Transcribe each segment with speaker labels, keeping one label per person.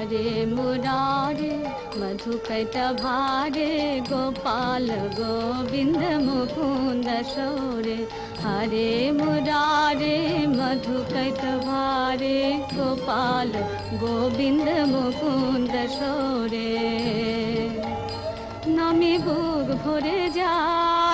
Speaker 1: हरे मुरारे मधुकैटभारे गोपाल गोविंद मुकुंद शौरे हरे मुरारे मधुकैटभारे गोपाल गोविंद मुकुंद शौरे नामे बुक भरे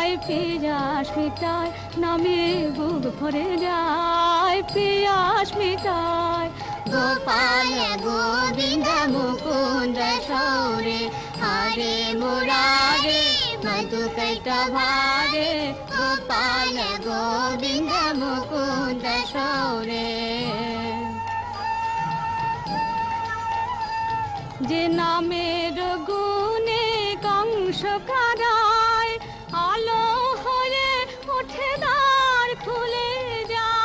Speaker 1: যায় পিয়াস মিটায় নামে বুক ভরে যায় পিয়াস মিটায় গোপাল গোবিন্দ মুকুন্দ শৌরে হরে মুরারে মধুকৈটভারে গোপাল গোবিন্দ মুকুন্দ শৌরে যে নামের গুণে কংস কারায় আলো হয়ে ওঠে দ্বার খুলে যায়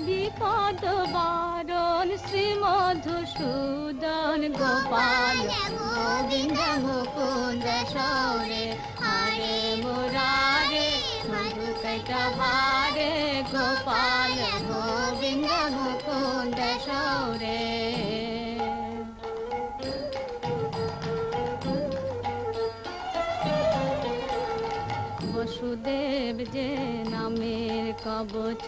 Speaker 1: বিপদ বারণ শ্রী মধুসূদন গোপাল গোবিন্দ মুকুন্দ শৌরে হরে মুরারে মধুকৈটভারে গোপাল গোবিন্দ মুকুন্দ শৌরে বসুদেব যে নামের কবচ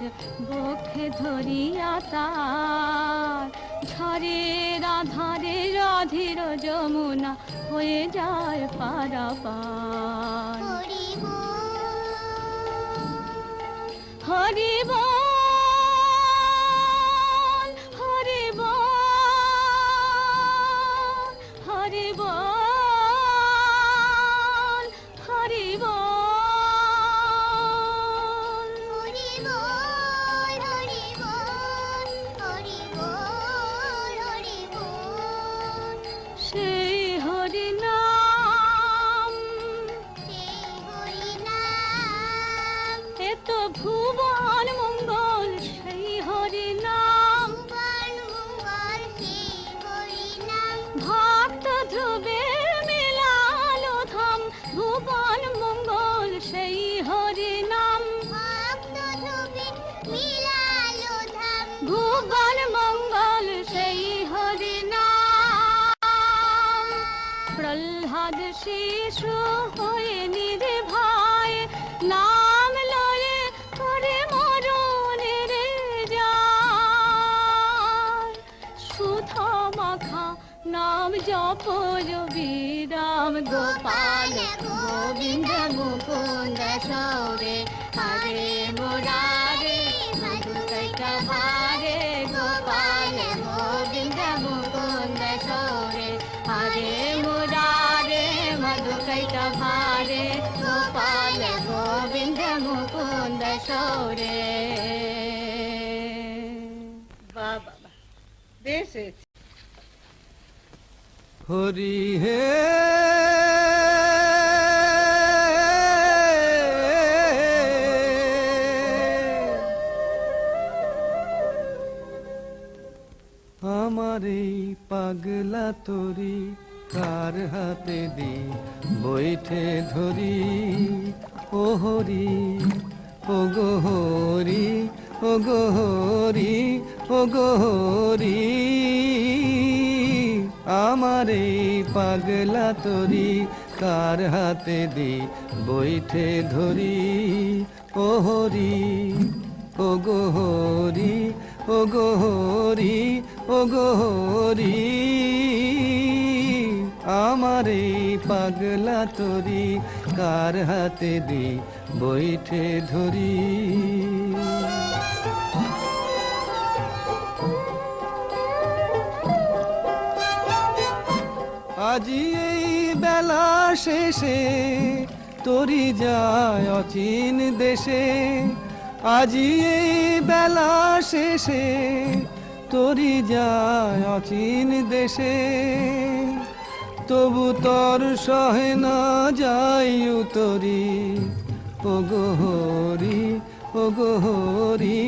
Speaker 1: বুকে ধরিয়া তার ঝরে রাধারে রাধির যমুনা হয়ে যায় পারাপার হরি বল হরি বল হরি বল হরি বল সেই হরি নাম এত ভুবন মঙ্গল সেই হরি নাম ভক্ত ধ্রুবের মেলালো ধাম ভুবন মঙ্গল সেই হরি নাম ভুবন মঙ্গল সেই হরি নাম প্রহ্লাদ শিশু হয়ে নির্ভয় নাম লয়ে করে মরণের যায় সুধা মাখা নাম জপ বিরাম গোপাল গোবিন্দ মুকুন্দ শৌরে হরে মুরারে মধুকৈটভারে গোপাল গোবিন্দ মুকুন্দ শৌরে হরে মুরারে মধুকৈটভারে গোপাল গোবিন্দ মুকুন্দ শৌরে
Speaker 2: বাবা বেশ
Speaker 3: হরি হে আমার এই পাগলা তোরি কার হাতে দি বৈঠে ধরি ও হরি ও গো হরি ও গো হরি ও গো হরি আমার এই পাগলা তোরি কার হাতে দি বৈঠে ধরি ও হরি ও গো হরি ও গো হরি ও গো হরি আমার এই পাগলা তোরি কার হাতে দি বৈঠে ধরি আজি এই বেলা শেষে তোরি যায় অচিন দেশে আজি এই বেলা শেষে তোরি যায় অচিন দেশে তবু তোর সহে না যাই উতরি ও গো হরি ও গো হরি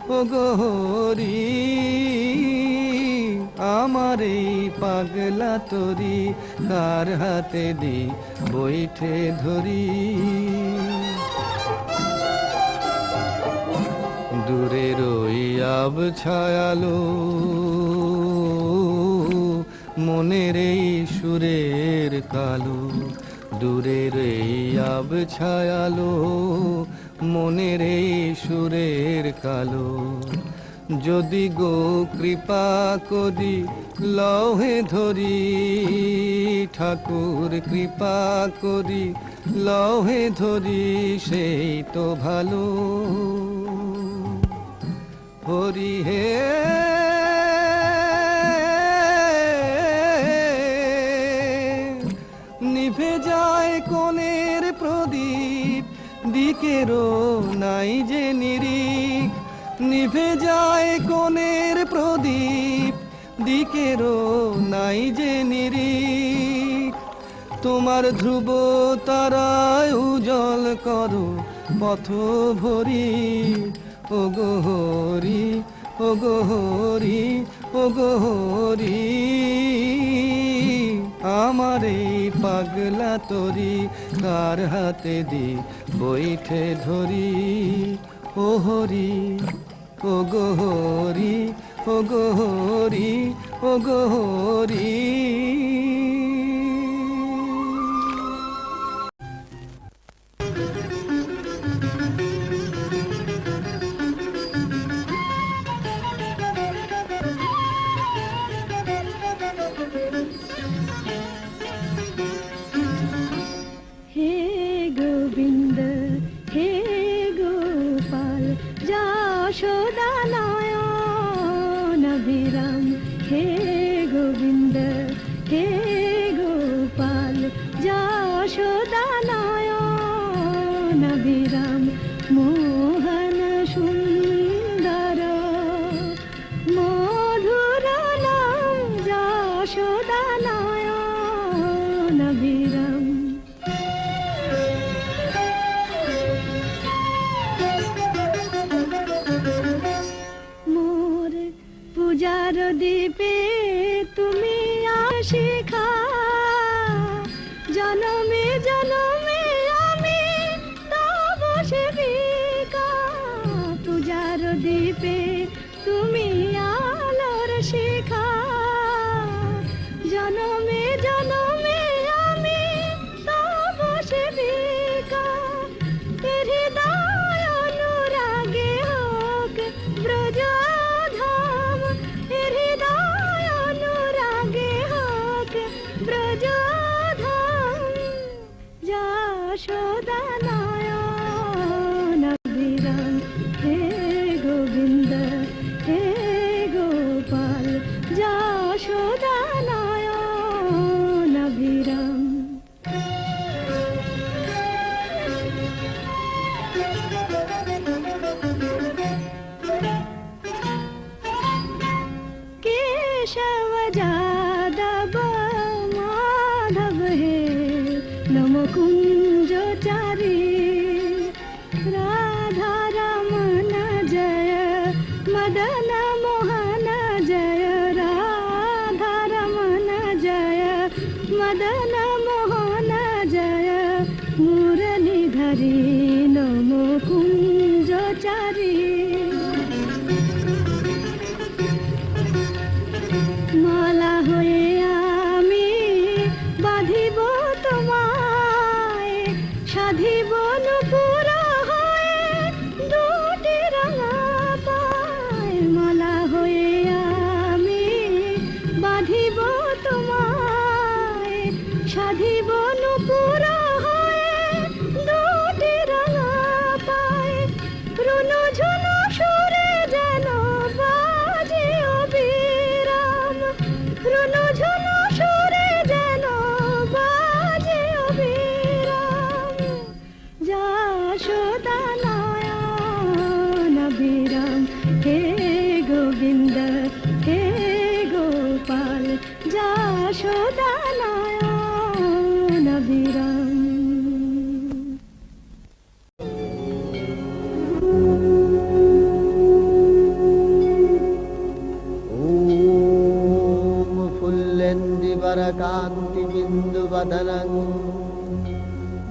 Speaker 3: ও গো হরি আমার এই পাগলা তোরি কার হাতে দি বৈঠে ধরি দূরে রই আব ছায়ালো মনের এই সুরের কালো, দূরের এই আব ছায়ালো, মনের এই সুরের কালো। যদি গো কৃপা করি লহে ধরি, ঠাকুর কৃপা করি লহে ধরি, সেই তো ভালো। হরি হে নিভে যায় কোণের প্রদীপ, দিকেরও নাই যে নিরিখ। নিভে যায় কোণের প্রদীপ, দিকেরও নাই যে নিরিখ। তোমার ধ্রুব তারায় উজ্জ্বল করো পথ ভরি, ওগো হরি, ওগো হরি, ওগো হরি। আমার এই পাগলা তরি কার হাতে দি বইঠে ধরি, ও হরি, ওগো হরি, ওগো হরি, ওগো Hari.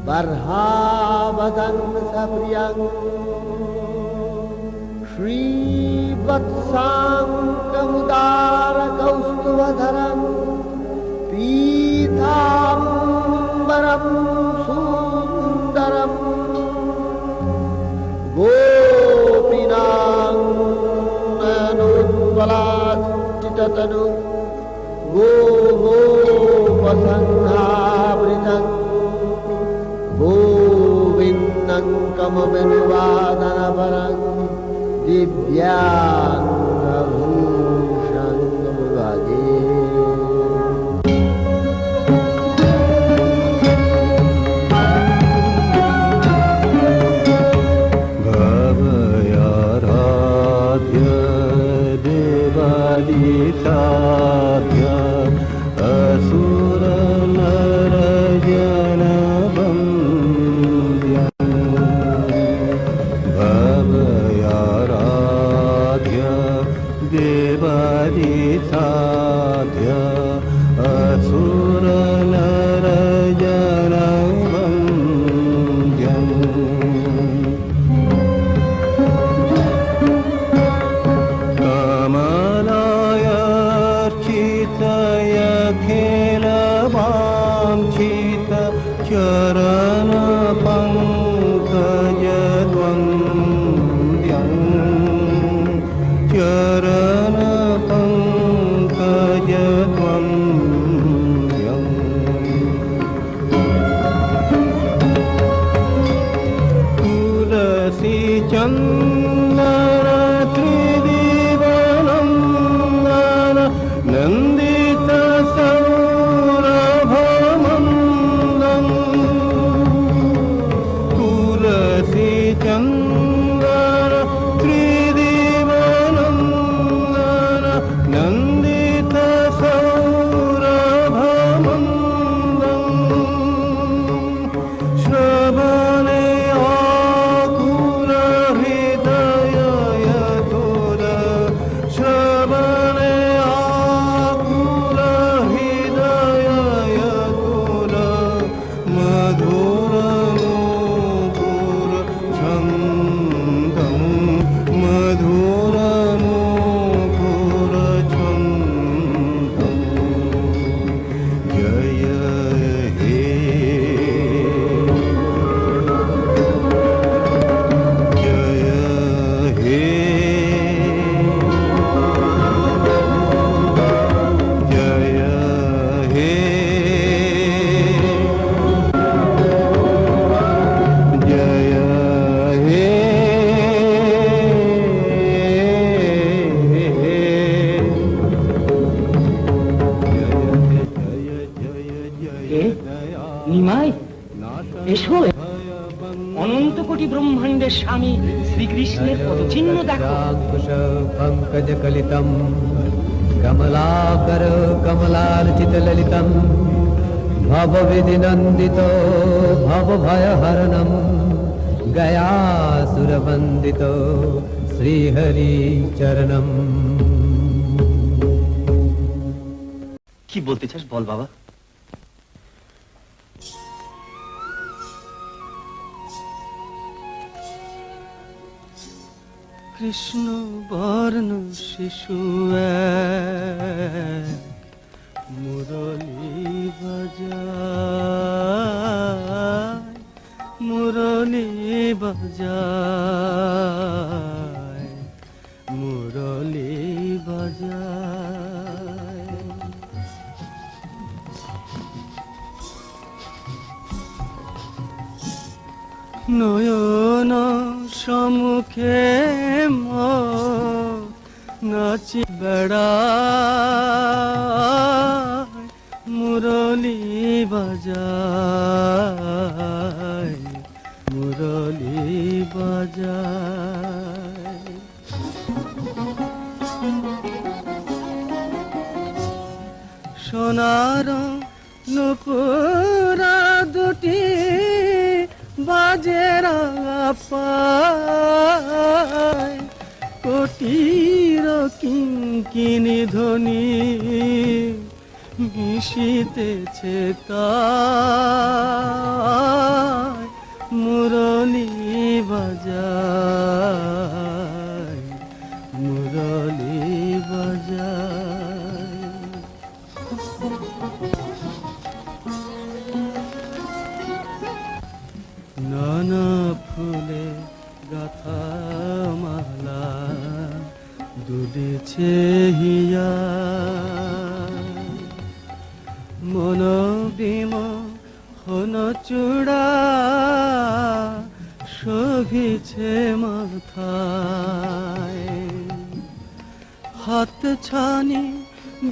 Speaker 4: Barhabadang sapriyang Shri Vatsang Kamudara Kaustubadharam पीताम्बरं सुन्दरं गोपीनाङ्गनोज्ज्वलाचिततनु गोपसंहावृतं गोविन्दं कमबिनुवादनपरं दिव्याङ्गभूषं भजे।
Speaker 3: देवादिसाध्य असुर नर जन भवयाराध्य देवादिसाध्य असुर नर जन चरण पंकज द्वन्द्यं चरण पंकज द्वन्द्यं तुलसी चन्दन त्रिदिवनन्दन नन्दित चन्दन त्रिदिवनन्दन नन्दित सौरभमन्दं श्रवणे आकुल हृदय यतुल श्रवणे आकुल हृदय यतुल मधुर
Speaker 5: অনন্ত কোটি ব্রহ্মাণ্ডের স্বামী শ্রীকৃষ্ণের পদচিহ্ন দেখো।
Speaker 6: পঙ্কজ কলিতম কমলাকর কমলার্চিত ললিতম ভব বিধিনন্দিত ভব ভয়হরণম গয়াসুরবন্দিত শ্রীহরি চরণম।
Speaker 7: কি বলতে চাস বল বাবা।
Speaker 3: কৃষ্ণ বর্ণ শিশু মুরলী বাজায় মুরলী বাজায় মুরলী বাজায়। নয়ন সম্মুখে নাচি বেড়ায় মুরলী বাজায় মুরলী বাজায়। সোনার নুপুরা দুটি বাজে রাঙা পায় কোটির কিঙ্কিনি ধ্বনি মিশিতেছে তাই মুরলী বাজায় মুরলী বাজায়। কথা মালা দুলিছে হিয়া মন বিম হন চূড়া শোভিছে মাথায় হাত ছানি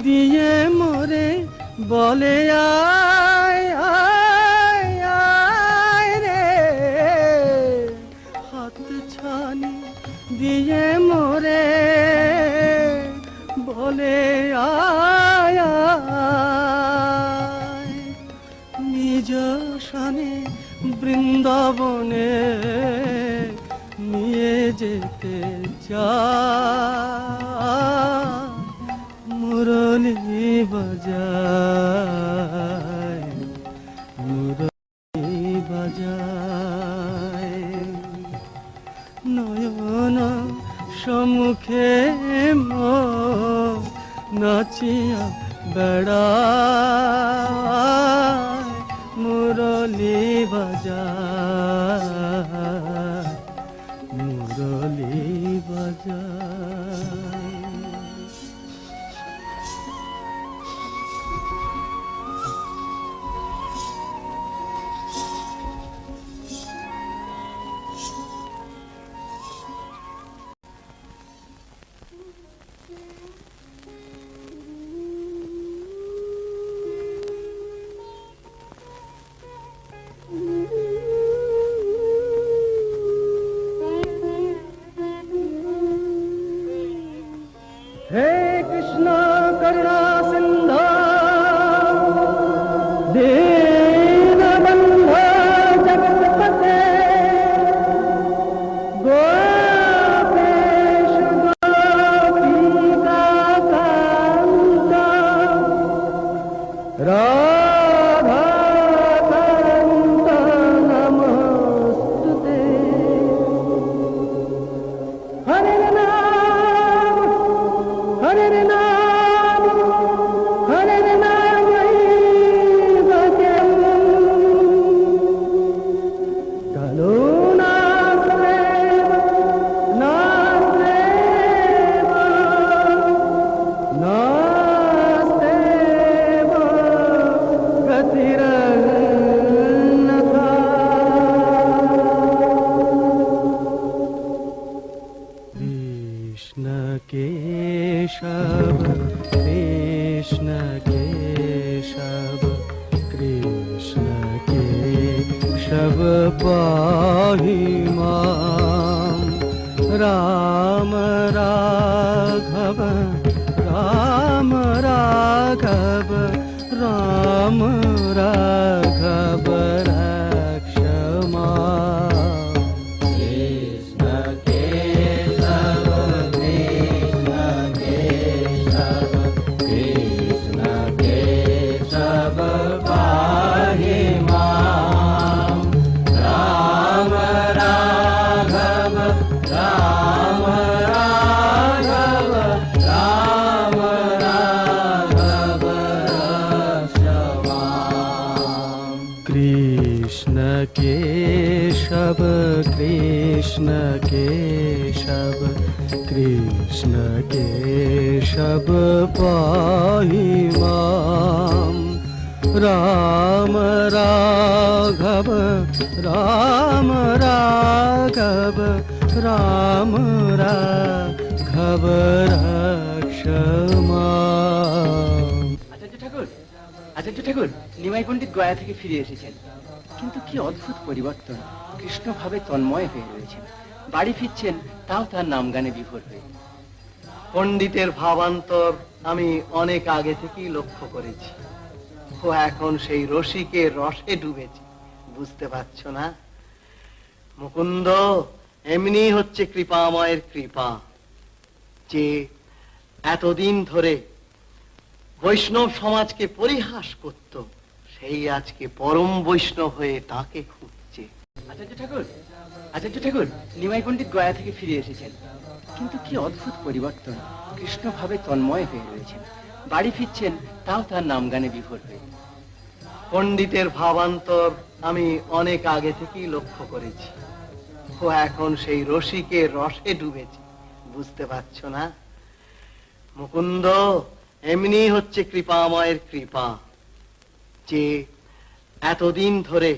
Speaker 3: দিয়ে মোরে বলে আয় আয় আয় রে হাত ছানি দিয়ে মোরে বলে আয় আয় নিজ শানে বৃন্দাবনে নিয়ে যেতে চায় মুরলী বাজায় মুরলী বাজায় নয়ন সম্মুখে নাচিয়া বেড়ায় মুরলী বাজায় মুরলী বাজায় हे कृष्ण करुणा सिंधु दीनबंधु जगत्पते गोपेश गोपीकान्त राधाकान्त नमोस्तुते हरे Hare Nam Bhakam Kaluna Nasteva Gatirannatha Krishna Keshav Krishna Keshav Krishna Keshav pahi mam Ram Raghav Ram Raghav Ram Raghav Rakshama Keshav Krishna Keshav Krishna Keshav pahi mam Ram Raghav Ram Raghav Ram Raghav Rakshama
Speaker 5: আচার্য ঠাকুর নিমাই পণ্ডিত গয়া থেকে ফিরে এসেছেন, কিন্তু কি অদ্ভুত পরিবর্তন। কৃষ্ণ ভাবে তন্ময় হয়ে রয়েছেন, বাড়ি ফিরছেন তাও তার নাম গানে বিভোর হয়ে।
Speaker 3: পণ্ডিতের ভাবান্তর আমি অনেক আগে থেকেই লক্ষ্য করেছি। ও এখন সেই রসিকের রসে ডুবেছে, বুঝতে পারছো না? মুকুন্দ এমনি হচ্ছে কৃপাময়ের কৃপা, যে এতদিন ধরে বৈষ্ণব সমাজকে পরিহাস করত, সেই আজকে পরম বৈষ্ণব হয়ে তাকে খুঁজছে।
Speaker 5: আচার্য ঠাকুর নিমাই পণ্ডিত গয়া থেকে ফিরে এসেছেন, কিন্তু কি অদ্ভুত পরিবর্তন। কৃষ্ণ ভাবে তন্ময় হয়ে রয়েছেন, বাড়ি ফিরছেন তাও তার নাম গানে বিভোর হয়ে।
Speaker 3: পণ্ডিতের ভাবান্তর আমি অনেক আগে থেকেই লক্ষ্য করেছি। ও
Speaker 8: ও এখন সেই রসিকের রসে ডুবেছে, বুঝতে পারছো না? মুকুন্দ, এমনি হচ্ছে কৃপাময়ের কৃপা, যে এতদিন ধরে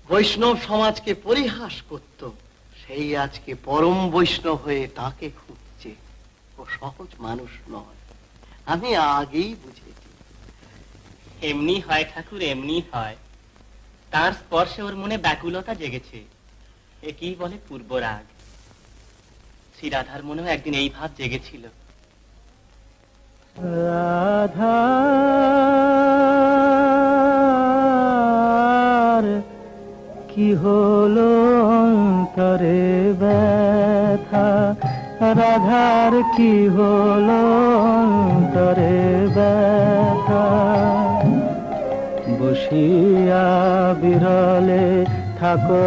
Speaker 8: বৈষ্ণব সমাজকে পরিহাস করত, সেই আজকে পরম বৈষ্ণব হয়ে তাকে খুঁজছে। ও সহজ মানুষ নয়, আমি আগেই বুঝেছি।
Speaker 5: এমনি হয় ঠাকুর, এমনি হয়। তার স্পর্শে ওর মনে ব্যাকুলতা জেগেছে, একেই বলে পূর্বরাগ। শ্রী রাধার মনেও একদিন এই ভাব জেগেছিল।
Speaker 6: রাধার কি হলো অন্তরে ব্যথা, রাধার কি হলো অন্তরে ব্যথা, বসিয়া বিরলে থাকো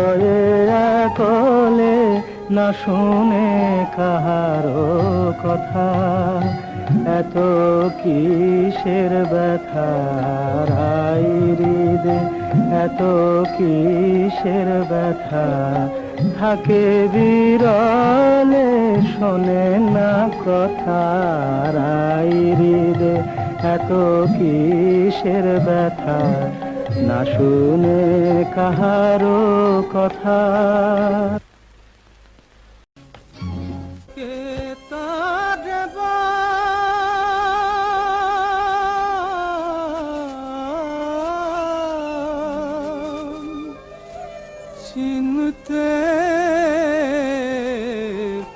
Speaker 6: একলে, না শুনে কাহারো কথা, এত কিসের ব্যথা রাই হৃদে, এত কিসের ব্যথা, থাকে বিরলে শোনে না কথা রাই হৃদে, এত কিসের ব্যথা, না শুনে কাহারো কথা।
Speaker 3: চিনতে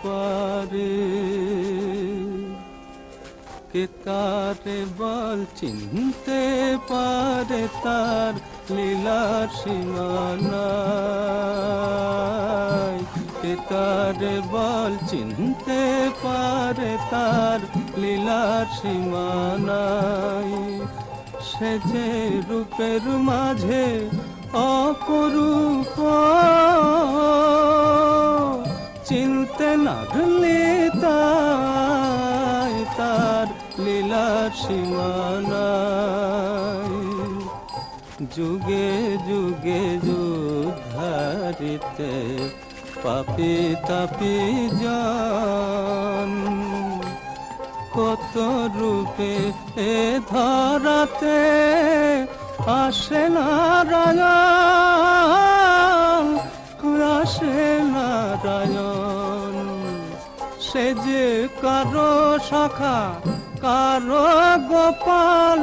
Speaker 3: পারে কে তারে বল, চিনতে পারে তার লীলার সীমানায়, কে তারে বল, চিনতে পারে তার লীলার সীমানায়, সে যে রূপের মাঝে অপরূপ, চিনতে লাগলে তাই তার লীলার সীমানায়, যুগে যুগে যুদ্ধারিতে পাপি তাপি জন, কত রূপে এ ধরাতে আসে নারায়ণ, আসে নারায়ণ, সে যে কারো সখা, কারো গোপাল,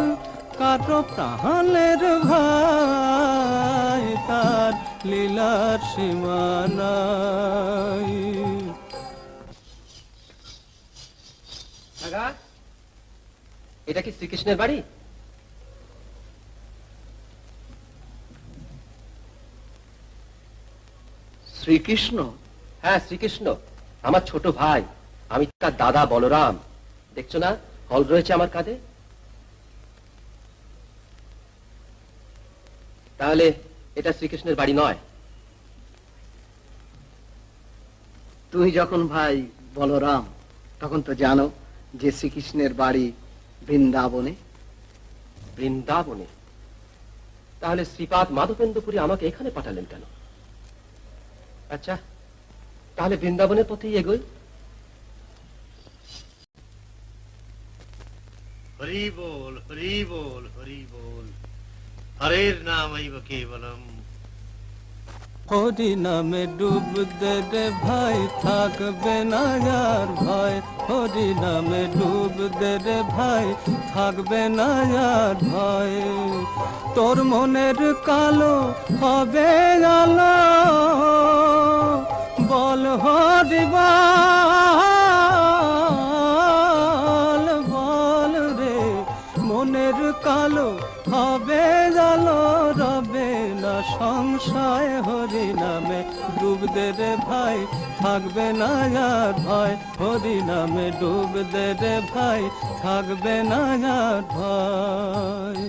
Speaker 3: কারো প্রাণের ভাই, তার লীলার সীমানায়।
Speaker 5: এটা কি শ্রীকৃষ্ণের বাড়ি?
Speaker 8: শ্রীকৃষ্ণ?
Speaker 5: হ্যাঁ, শ্রীকৃষ্ণ, আমার ছোট ভাই। আমি তার দাদা বলরাম। দেখছো না, হল রয়েছে আমার কাঁধে। তাহলে এটা শ্রীকৃষ্ণের বাড়ি নয়?
Speaker 8: তুই যখন ভাই বলরাম, তখন তো জানো যে শ্রীকৃষ্ণের বাড়ি বৃন্দাবনে।
Speaker 5: বৃন্দাবনে? তাহলে শ্রীপাদ মাধবেন্দ্রপুরী আমাকে এখানে পাঠালেন কেন? আচ্ছা, তাহলে বৃন্দাবনের পথেই এগোই।
Speaker 9: হরি বল, হরি বল, হরি বল, হরের নামৈব কেবলম।
Speaker 3: হরি নামে ডুব দে রে ভাই, থাকবে না আর ভয়, হরি নামে ডুব দে রে ভাই, থাকবে না আর ভয়, তোর মনের কালো হবে আলো, বল হরি বল, বল রে, মনের কালো হবে আলো, রবে না সংশয়, হরি নামে ডুব দে রে ভাই, থাকবে না আর ভয়, হরি নামে ডুব দে রে ভাই, থাকবে না আর ভয়।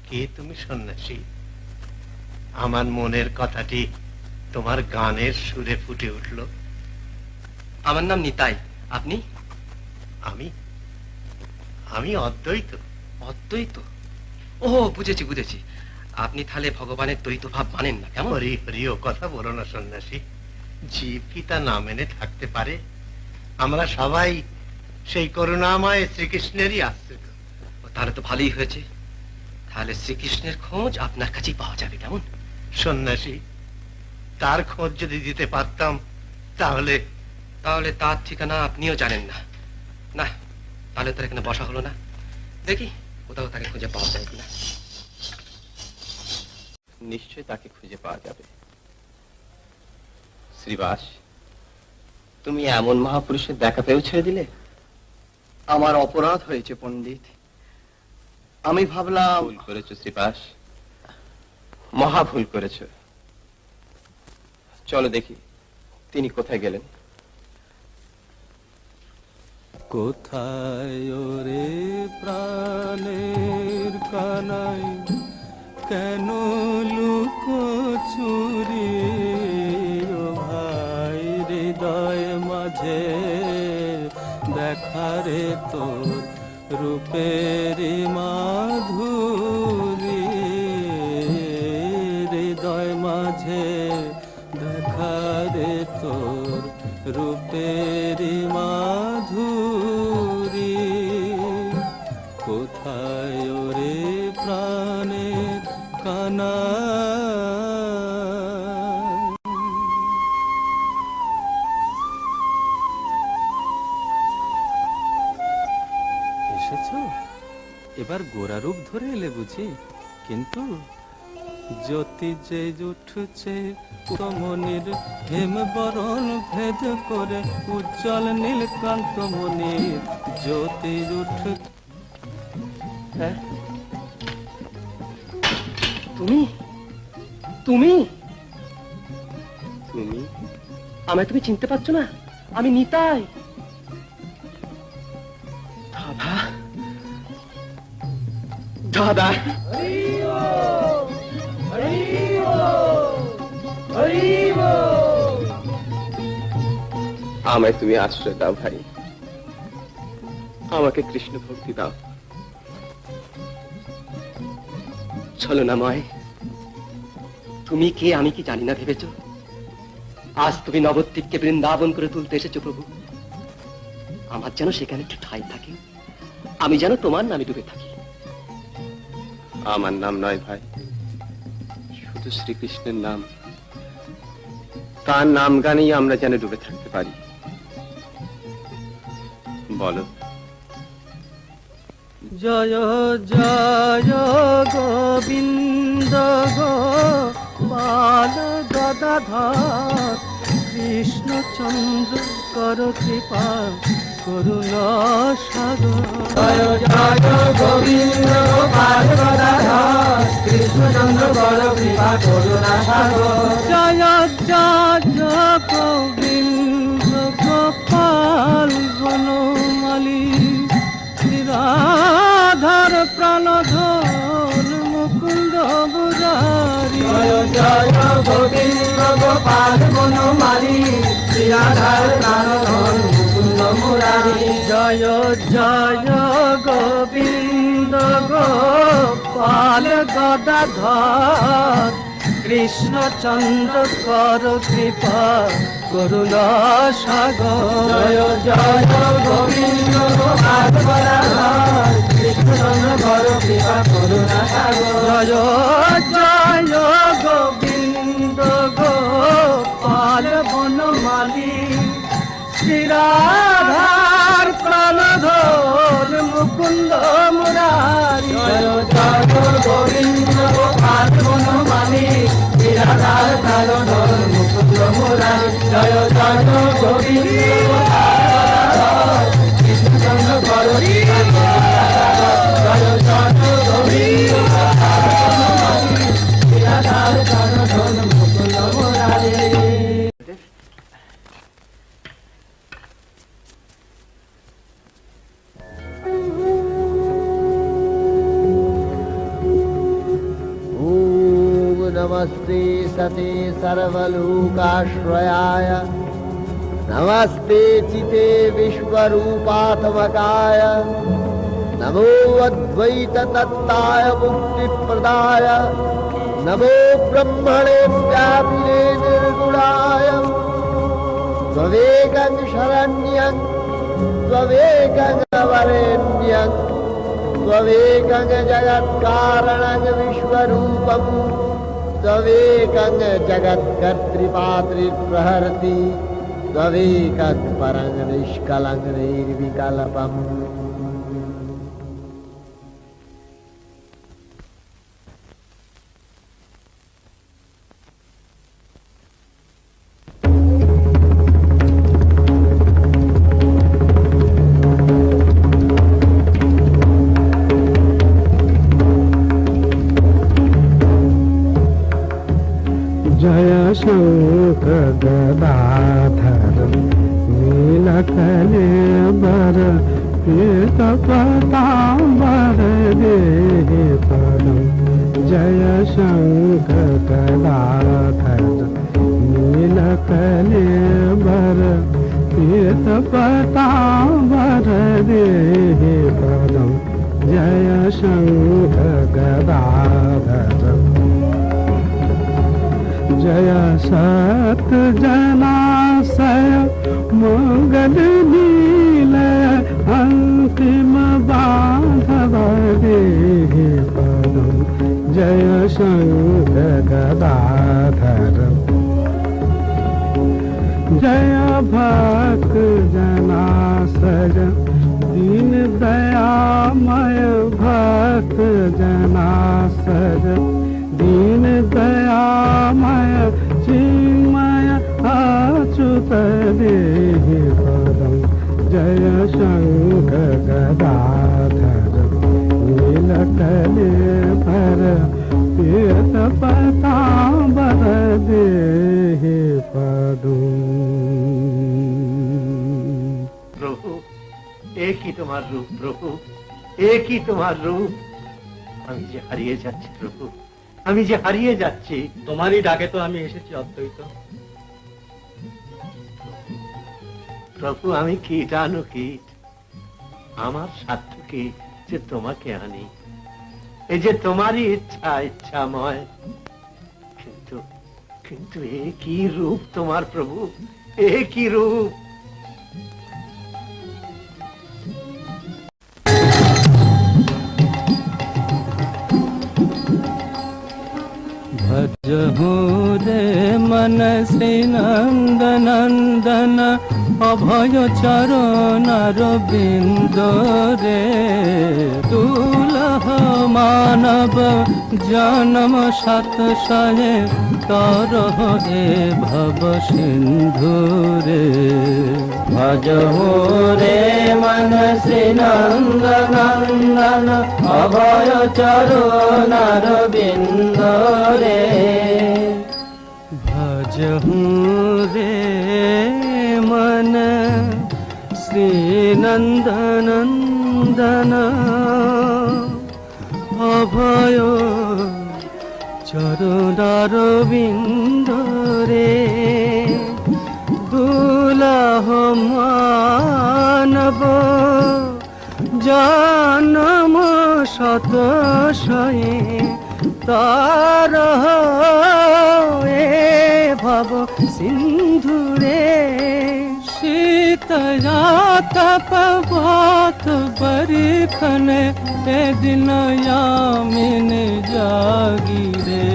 Speaker 9: কে তুমি সন্ন্যাসী? আমার মনের কথাটি তোমার গানের সুরে ফুটে উঠল।
Speaker 5: আমার নাম নিতাই। আপনি?
Speaker 9: আমি আমি অদ্বৈত।
Speaker 5: অদ্বৈত? ও বুঝেছি বুঝেছি। আপনি তাহলে ভগবানের দ্বৈত ভাব মানেন না, কেমন?
Speaker 9: হরি হরি, ও কথা বলো না সন্ন্যাসী। জীব কি তা না মেনে থাকতে পারে? আমরা সবাই সেই করুণাময় শ্রীকৃষ্ণেরই আশ্রিত।
Speaker 5: তাহলে তো ভালোই হয়েছে। তাহলে শ্রীকৃষ্ণের খোঁজ আপনার কাছেই পাওয়া যাবে, কেমন?
Speaker 9: সন্ন্যাসী, তার খোঁজ যদি দিতে পারতাম তাহলে
Speaker 5: তাহলে তার ঠিকানা আপনিও জানেন না। না, তাহলে তার এখানে বসা হলো না। দেখি কোথাও তাকে খুঁজে পাওয়া যায় কিনা।
Speaker 7: নিশ্চয় তাকে খুঁজে পাওয়া যাবে। শ্রীবাস, তুমি এমন মহাপুরুষের দেখা পেয়েও ছেড়ে দিলে?
Speaker 8: আমার অপরাধ হয়েছে পণ্ডিত। আমি ভাবলাম।
Speaker 7: ভুল করেছো শ্রীবাস, মহা ভুল করেছো। চলো দেখি তিনি কোথায় গেলেন।
Speaker 3: কোথায় ওরে প্রাণের কানাই, কেন লুকোচুরি? ও ভাই, হৃদয় মাঝে দেখারে তোর রূপের মাধুরী, হৃদয় মাঝে দেখারে তোর রূপের মাধুরী। কোথায় ওরে প্রাণের কানা? এসেছো? এবার গোরা রূপ ধরে এলে বুঝি? কিন্তু জ্যোতি যে উঠছে কমনির হেম বরণ ভেদ করে, উজ্জ্বল নীলকান্ত মনির জ্যোতি উঠ।
Speaker 5: হ্যাঁ, তুমি তুমি
Speaker 7: তুমি
Speaker 5: আমায় তুমি চিনতে পারছো না? আমি নিতাই। দাদা, দাদা,
Speaker 7: আমায় তুমি আশ্রয় দাও ভাই, আমাকে কৃষ্ণ ভক্তি দাও।
Speaker 5: চলো না ময়, তুমি কে আমি কি জানি না ভেবেছ? আজ তুমি নবদ্বীপকে বৃন্দাবন করে তুলতে এসেছো প্রভু। আমার যেন সেখানে একটু ঠাঁই থাকে, আমি যেন তোমার নামে ডুবে থাকি।
Speaker 7: আমার নাম নয় ভাই, শুধু শ্রীকৃষ্ণের নাম। তার নাম গানেই আমরা যেন ডুবে থাকতে পারি। বলো।
Speaker 3: জয় জয় গোবিন্দ গোপাল গদাধর, কৃষ্ণচন্দ্র কর কৃপা করুণা সাগর। জয় জয় গোবিন্দ গোপাল গদাধর, কৃষ্ণচন্দ্র কর কৃপা করুণা সাগর। জয় জয় গোবিন্দ গোপাল বনমালী, রাধার প্রাণধন মুকুন্দ মুরারি। জয় জয় গোবিন্দ গোপাল বনমালী, রাধার প্রাণধন মুকুন্দ মুরারি। জয় জয় গোবিন্দ গোপাল গদাধর, কৃষ্ণচন্দ্র কর কৃপা করুণা সাগর। জয় জয় গোবিন্দ গোপাল গদাধর, কৃষ্ণচন্দ্র কর কৃপা করুণা সাগর। জয় জয় গোবিন্দ গোপাল বনমালী, শ্রীরাধার প্রাণধন মুকুন্দ মুরারি। জয় জয় গোবিন্দ গোপাল বনমালী, শ্রীরাধার প্রাণধন মুকুন্দ মুরারি। জয় জয় গোবিন্দ কৃষ্ণচন্দ্র কর কৃপা করুণা সাগর। জয় জয় গোবিন্দ শ্রীরাধার প্রাণধন মুকুন্দ মুরারি।
Speaker 4: ते सर्वलोकाश्रयाय नमस्ते चिते विश्वरूपात्मकाय नमो अद्वैत तत्ताय मुक्तिप्रदाय नमो ब्रह्मणे व्यापिने निर्गुणाय त्वमेकं शरण्यं त्वमेकं वरेण्यं त्वमेकं जगत्कारणं विश्वरूपं त्वमेकं जगत्कर्तृपातृप्रहर्ति त्वमेकं परं निष्कलं निर्विकल्पम्।
Speaker 6: जय शंकर गदाधर नीलकलेबर पीत पतांबर देहि पदम। जय शंकर गदाधर नीलकलेबर पीत पतांबर देहि पदम। जय शंकर गदाधर जय सत जनाशय मंगल नीलय अंतिम बांधव देहि पदम। जय शंकर गदाधर जय भक्त जनाशय दीन दयामय भक्त जनाशय दीन दयामय चिन्मय अच्युत देहि पदम। जय शंकर गदाधर नीलकलेबर पीत पतांबर देहि पदम।
Speaker 9: प्रभु एक ही तुम्हार रूप, प्रभु एक ही तुम्हार रूप। আমি যে হারিয়ে যাচ্ছি প্রভু, আমি যে হারিয়ে যাচ্ছি।
Speaker 3: তোমারই ডাকে তো আমি এসেছি অদ্বৈত।
Speaker 9: প্রভু আমি কীট আনু কীট, আমার সাধ্য কি যে তোমাকে আনি। এই যে তোমারই ইচ্ছা ইচ্ছাময়, কিন্তু কিন্তু এ কি রূপ তোমার প্রভু, এ কি রূপ।
Speaker 3: भजहु रे मन श्री नंद नंदन अभय चरण रविंद रे। दुलह मानव जन्म सत सहे तरह ए भव सिंधु रे। भजहु रे मन श्री नंद नंदन अभय चरण रविंद रे। भजहु रे मन श्री नंद नंदन अभय चरण रविंद रे। दुलह मानव जन्म सत सहे तरह ए भव सिंधु रे। शीतया तपवत बरिखन ए दिन यामिन जागी रे।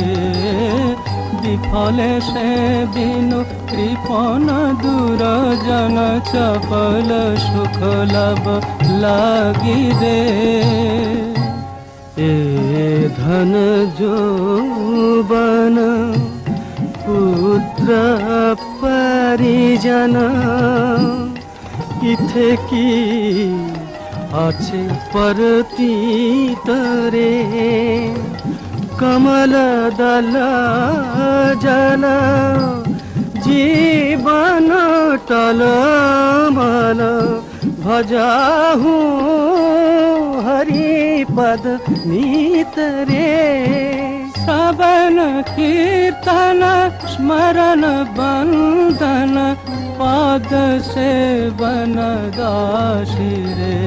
Speaker 3: विफले से बिनु कृपण दुरजन चपल सुख लब लागी रे। ए धन जोबन पुत्र परिजन इथे की আছে परतीतरे। कमल दल जल जीवन टलमल भजाहू हरि पद नीतरे। श्रवण कीर्तन स्मरण बंदन पाद सेवन दासी रे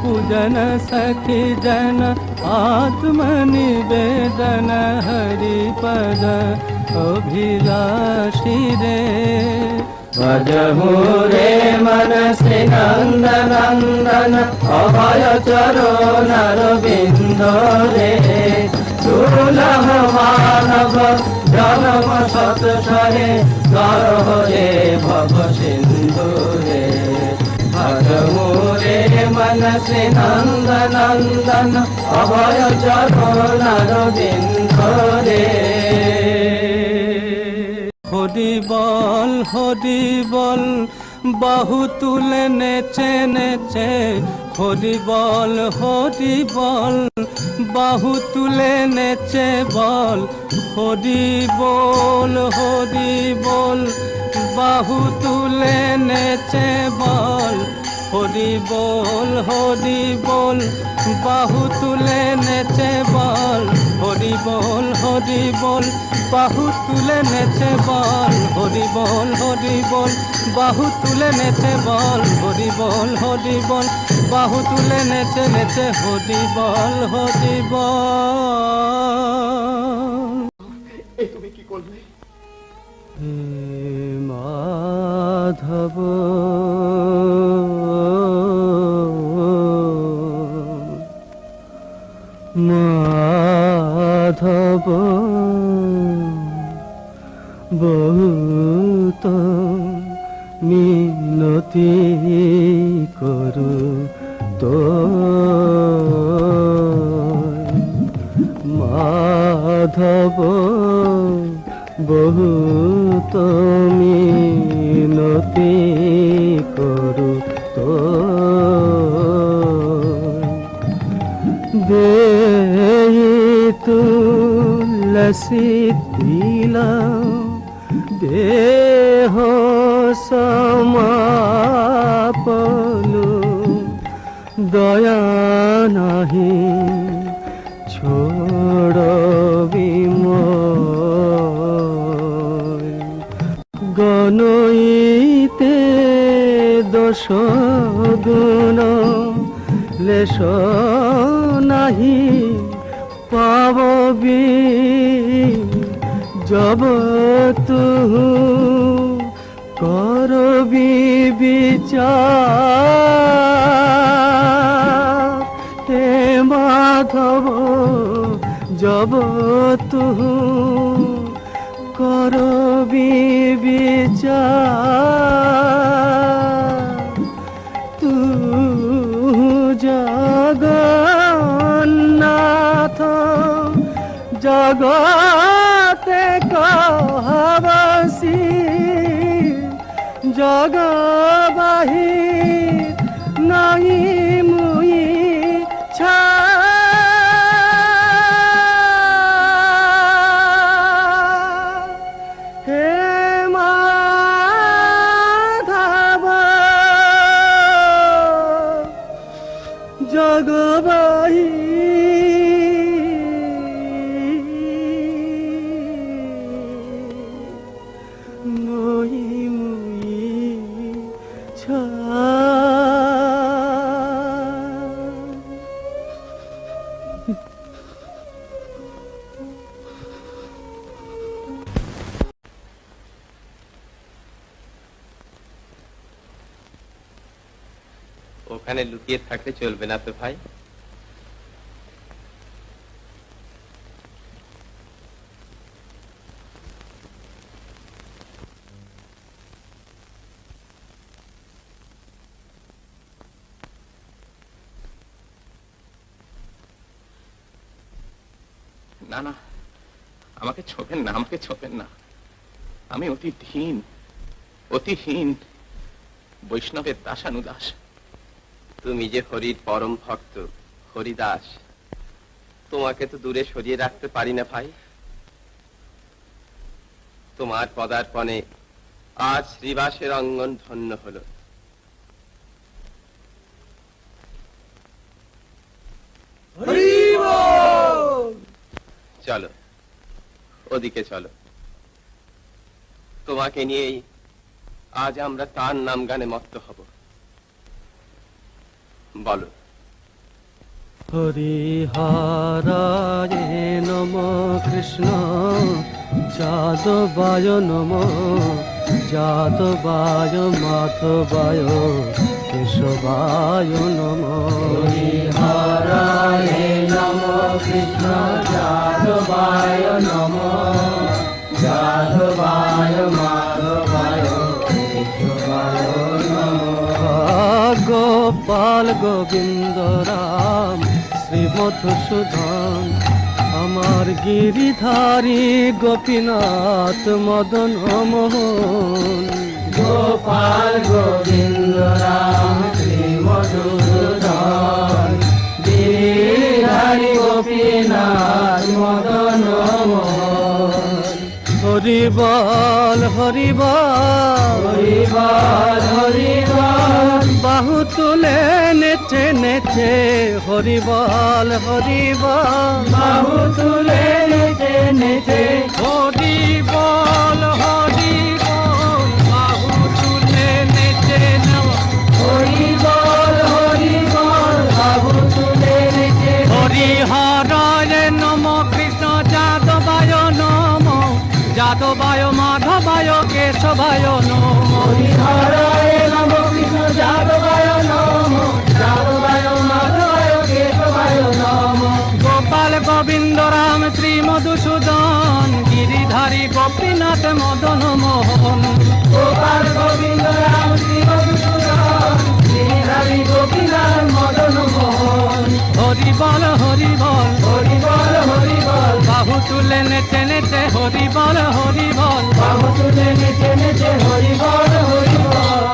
Speaker 3: पूजन सखी जन आत्म निवेदन हरि पद अभिलाषी रे भजहु रे मन श्री नंद नंदन अभय चरण अरविंद रे दुर्लभ मानव जन्म सत्सरे करह रे भव सिंधु रे भजहु रे मन श्री नंद नंदन अभय चरण अरविंद रे हरि बल बाहु तुले नेचे नेचे हरि बल बाहु तुले नेचे बल हरि बोल बाहु तुले नेचे बल हरि बोल बाहु तुले नेचे बल हरि बोल बाहु तुले नेचे बल हरि बोल बाहु तुले नेचे बल हरि बोल बाहु तुले नेचे नेचे हरि बोल
Speaker 8: তুমি কি করলে?
Speaker 3: হে মাধব মাধব বহুত মিনতি করু তো মাধব বহুত মিনতি করু তো তুলসী তিলা দেহ সমাপলু দয়া নাহি ছোড়বি মই গণইতে দোষ গুণ লেশ নাহি পাববি जब तू करबी विचार हे माधव जब तू करबी विचार तू जगन्नाथ जगते कहबसी जगबाही नहीं मुई छा हे माधव जगबाही
Speaker 7: ওখানে লুকিয়ে থাকতে চলবে না তো ভাই। না না, আমাকে ছোঁবেন না, আমাকে ছোঁবেন না। আমি অতি হীন বৈষ্ণবের দাসানুদাস। তুমি যে হরির পরম ভক্ত হরিদাস, তোমাকে তো দূরে সরিয়ে রাখতে পারি না ভাই। তোমার পদার্পণে আজ শ্রীবাসের অঙ্গন ধন্য হলো। ওদিকে চলো, তোমাকে নিয়েই আজ আমরা তার নাম গানে মত্ত হব। বলো।
Speaker 3: হরিহরায় নম কৃষ্ণ যাদবায় নম, যাদবায় মাধবায় কেশবায় নম। হরিহরায় নম কৃষ্ণ যাদবায় নম, যাদবায় মাধবায় কেশবায় নম। গোপাল গোবিন্দ রাম শ্রী মধুসূদন, আমার গিরিধারী গোপীনাথ মদন মোহন। গোপাল গোবিন্দ রাম শ্রী মধুসূদন, গিরিধারী গোপীনাথ মদন মোহন। হরি বল হরি বল, হরি বল হরি বল, বাহু তুলে নেচে নেচে হরি বল হরি বল, বাহু তুলে নেচে নেচে হরি বল হরি বল, বাহু তুলে নেচে নেওয়া হরি বল হরি বল, বাহু তুলে নেচে। হরিহরায় নম কৃষ্ণ যাদবায় নম, যাদবায় মাধবায় কেশবায় নম। হরিহরায় নম কৃষ্ণ যাদবায় নম, যাদবায় মাধবায় কেশবায় নম। গোপাল গোবিন্দ রাম শ্রী মধুসূদন, গিরিধারী গোপীনাথ মদন মোহন। গোপাল গোবিন্দ রাম শ্রী মধুসূদন, গিরিধারী গোপীনাথ মদন মোহন। হরি বল হরি বল, হরি বল হরি বল, বাহু তুলে নেচে নেচে হরি বল হরি বল, বাহু তুলে নেচে নেচে হরি বল হরি বল।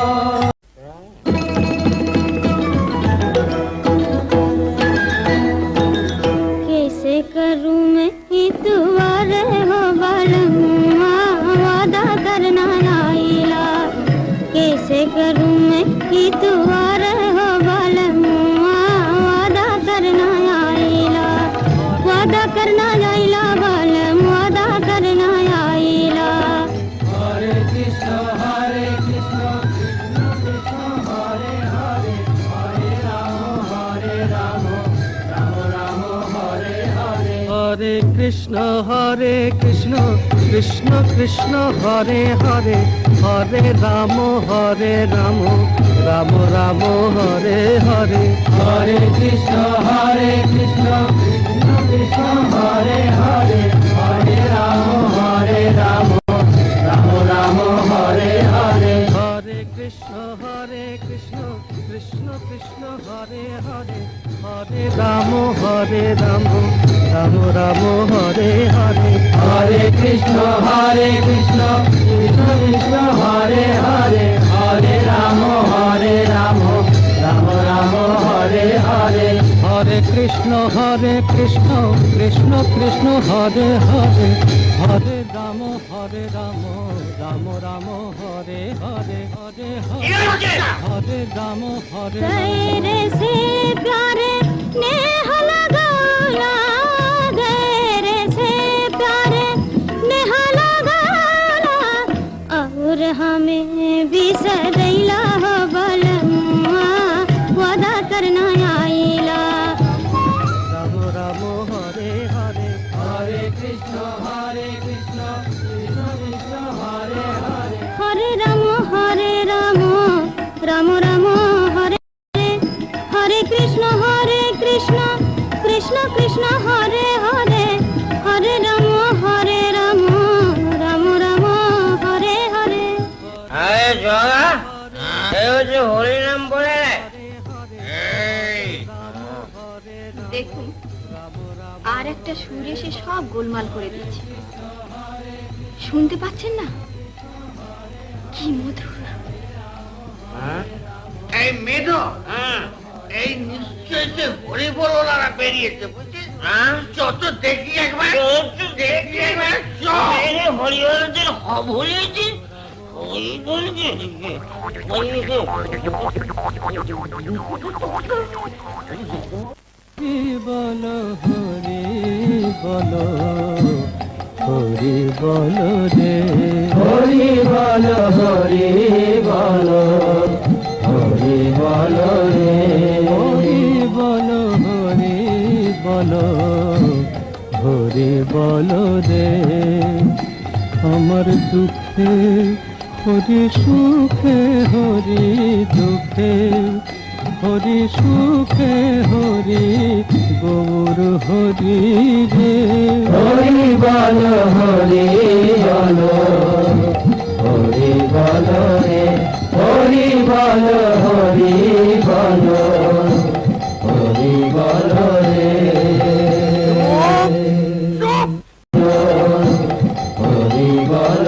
Speaker 1: कैसे करूं मैं तुम्हारे हो बालमुआ, वादा करना आइला। कैसे करूं मैं तुम्हारे हो बालमुआ, वादा करना आइला। वादा करना आइला बालम, वादा करना आइला।
Speaker 3: हरे कृष्ण कृष्ण कृष्ण हरे हरे, हरे राम राम राम हरे हरे। हरे कृष्ण कृष्ण कृष्ण हरे हरे, हरे राम राम राम हरे हरे। हरे कृष्ण कृष्ण कृष्ण हरे हरे, हरे राम राम राम हरे हरे। हरे कृष्ण कृष्ण कृष्ण हरे हरे, हरे राम राम राम हरे हरे। हरे कृष्ण कृष्ण कृष्ण हरे हरे, हरे राम राम राम हरे हरे। हरे कृष्ण कृष्ण कृष्ण हरे हरे, हरे राम राम राम हरे हरे। हरे हरे राम हरे।
Speaker 1: तेरे से प्यारे नेह लगाना, तेरे से प्यारे नेह लगाना, और हमें भी सदैला हो बलमुआ, वादा करना आइला।
Speaker 3: राम राम हरे हरे, हरे कृष्ण कृष्ण कृष्ण हरे हरे।
Speaker 1: हरे राम राम राम हरे हरे। हरे कृष्ण कृष्ण कृष्ण हरे हरे, हरे राम राम राम हरे हरे।
Speaker 10: আরে জগা, এই হচ্ছে হরিনাম বলে।
Speaker 11: দেখুন, আর একটা সুর এসে সব গোলমাল করে দিচ্ছে। শুনতে পাচ্ছেন না? কি মধুর।
Speaker 10: এই মেধো, এই নিশ্চয়ই হরি বলারা বেরিয়েছে, বুঝছিস? যত দেখি একবার, দেখি একবার হরি বলছেন, ভুলিয়েছিস হরি বলছে।
Speaker 3: বলো হরি বলো, হরি বল রে হরি বল হরি বল হরি বল রে হরি বল হরি বল হরি বল রে আমার দুঃখে হরি সুখে হরি দুঃখে হরি সুখে হরি গৌর হরি রে হরি বল হরি বল হরি বল রে হরি বল হরি বল হরি বল রে হরি বল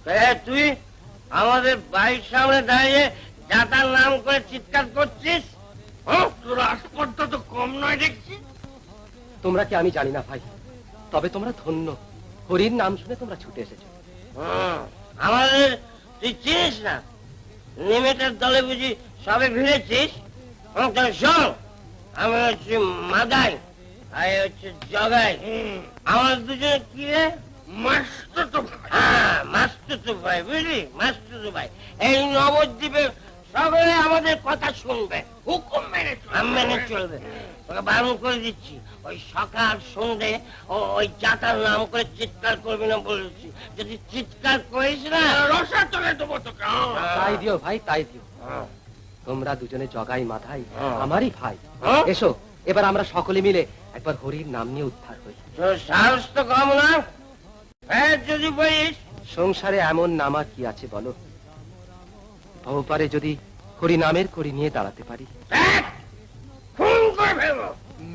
Speaker 3: রে
Speaker 10: তুই আমাদের বাড়ির সামনে দাঁড়িয়ে যাতার নাম করে চিৎকার করছিস? তোর আসপর্দা তো কম নয় দেখছি।
Speaker 5: তোমরা কি আমি জানি না ভাই, তবে তোমরা ধন্য, হরির নাম শুনে তোমরা ছুটে এসেছো।
Speaker 10: আমাদের তুই চিনিস না? নিমেটের দলে বুঝি সবে ভিড়েছিস? শোন, আমি হচ্ছে মাদাই আর হচ্ছে জগাই। আমার দুজনে কি রে? মাস্তুতো ভাই, বুঝলি? মাস্তুতো ভাই। এই নবদ্বীপে সকলে আমাদের কথা শুনবে, হুকুম মেনে চলবে। তোকে বারণ করে দিচ্ছি, ওই সকাল সন্ধ্যে ওই জাতার নাম করে চিৎকার করবি না বলেছি। যদি চিৎকার করিস না রসা চলে দেবো তোকে।
Speaker 5: তাই দিও ভাই, তাই দিও। তোমরা দুজনে জগাই মাথায় আমারই ভাই। এসো এবার আমরা সকলে মিলে একবার হরির নাম নিয়ে উদ্ধার হই।
Speaker 10: সাহস তো কম না। যদি বলিস
Speaker 5: সংসারে এমন নামা কি আছে বলো? ভবপারে যদি হরি নামের করি নিয়ে দাঁড়াতে পারি,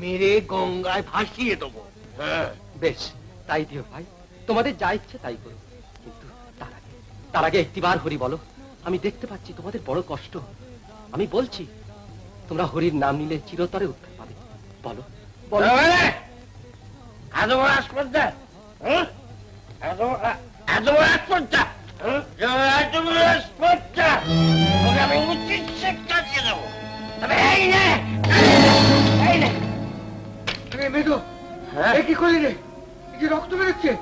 Speaker 9: মেরে গঙ্গায় ভাসিয়ে দেবো।
Speaker 5: বেশ, তাই দিও ভাই, তোমাদের যা ইচ্ছে তাই করো। কিন্তু তার আগে একটিবার হরি বলো। আমি দেখতে পাচ্ছি তোমাদের বড় কষ্ট। আমি বলছি, তোমরা হরির নাম নিলে চিরতরে উদ্ধার পাবে। বলো বলো।
Speaker 10: এত বড় আসপর্দা, এত বড় আসপর্দা, এত বড় আসপর্দা, ওকে আমি উচিত শিক্ষা দিয়ে দেবো। তবে এই নে, এই নে।
Speaker 8: মেঘো, কি করলি রে? এই যে রক্ত বেরোচ্ছে।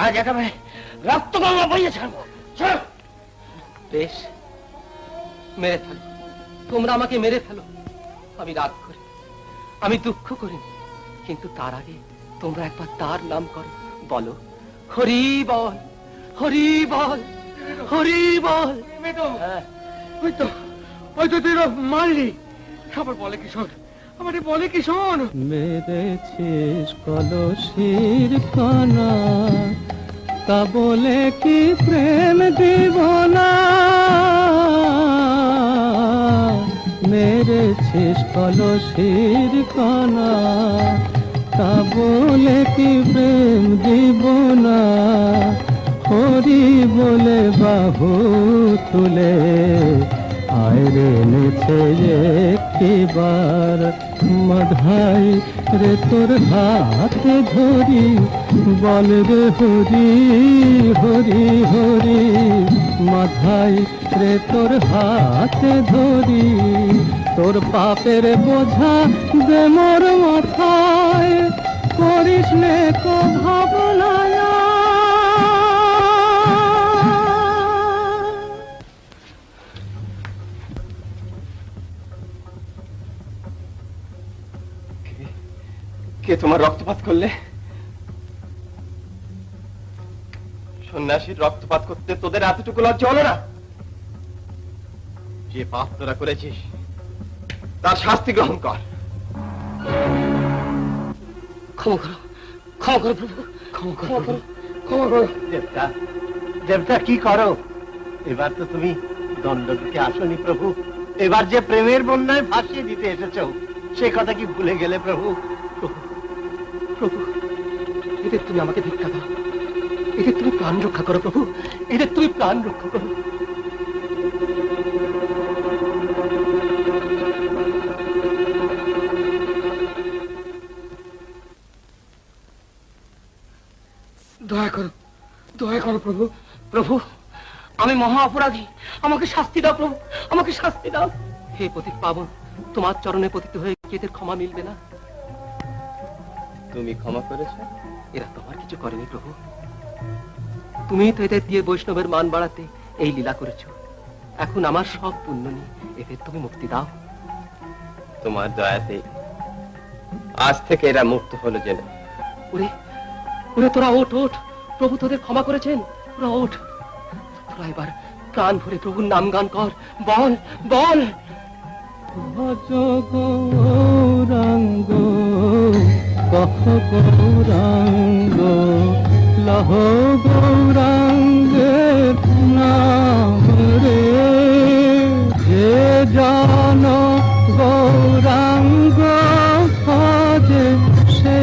Speaker 10: আজ একেবারে রক্ত গঙ্গা বইয়ে ছাড়বো।
Speaker 5: বেশ, মেরে ফেলো, তোমরা আমাকে মেরে ফেলো। আমি রাগ করি, আমি দুঃখ করি, কিন্তু তার আগে তোমরা একবার তার নাম করো। বলো হরি বল, হরি বল, হরি বল।
Speaker 8: ওই তো তুই মারলি। সবার বলে কি শোন, আমাদের বলে কি শোন।
Speaker 3: মেরেছিস কলসির কণা, তা বলে কি প্রেম দিব না? মেরেছিস কলসির কণা, তা বলে কি প্রেম দিব না? হরি বলে বাহু তুলে আয়রে নেছে একটিবার মাধাই রে তোর হাতে ধরি, বল রে হরি হরি হরি। মাধাই রে তোর হাতে ধরি, তোর পাপের বোঝা দে মোর মাথায়, করিস নে কো ভাবনা।
Speaker 7: কে তোমার রক্তপাত করলে? সন্ন্যাসীর রক্তপাত করতে তোদের এতটুকু লজ্জা হলো না? যে পাপ তোরা করেছিস তার শাস্তি গ্রহণ কর।
Speaker 10: ক্ষমা করো, ক্ষমা করো প্রভু, ক্ষমা করো, ক্ষমা করো।
Speaker 9: দেবতা, দেবতা কি করো? এবার তো তুমি দণ্ড দিতে আসনি প্রভু। এবার যে প্রেমের বন্যায় ভাসিয়ে দিতে এসেছ, সে কথা কি ভুলে গেলে প্রভু?
Speaker 5: প্রভু, এদের তুমি আমাকে ভিক্ষা দাও, এদের তুমি প্রাণ রক্ষা করো প্রভু, এদের তুমি প্রাণ রক্ষা করো।
Speaker 8: দয়া করো, দয়া করো প্রভু।
Speaker 10: প্রভু,
Speaker 5: আমি মহা অপরাধী, আমাকে শাস্তি দাও প্রভু, আমাকে শাস্তি দাও। হে পতিত পাবন, তোমার চরণে পতিত হয়ে কি এদের ক্ষমা মিলবে না?
Speaker 7: তুমি ক্ষমা করেছো?
Speaker 5: এরা তোমার কিছু করেনি প্রভু, তুমি তো এদের দিয়ে বৈষ্ণবের মান বাড়াতে এই লীলা করেছো। এখন আমার সব পুণ্য নিয়ে এদের তুমি মুক্তি দাও।
Speaker 7: তোমার দয়াতে আজ থেকে এরা মুক্ত হলো জেনে।
Speaker 5: ওরে ওরে, তোরা ওঠ ওঠ, প্রভু তোদের ক্ষমা করেছেন, তোরা ওঠ। তোরা এবার প্রাণ ভরে প্রভুর নাম গান কর, বল বল।
Speaker 3: ভজ গৌরাঙ্গ কহ গৌরাঙ্গ লহ গৌরাঙ্গের নাম রে, যে জন গৌরাঙ্গ ভজে সে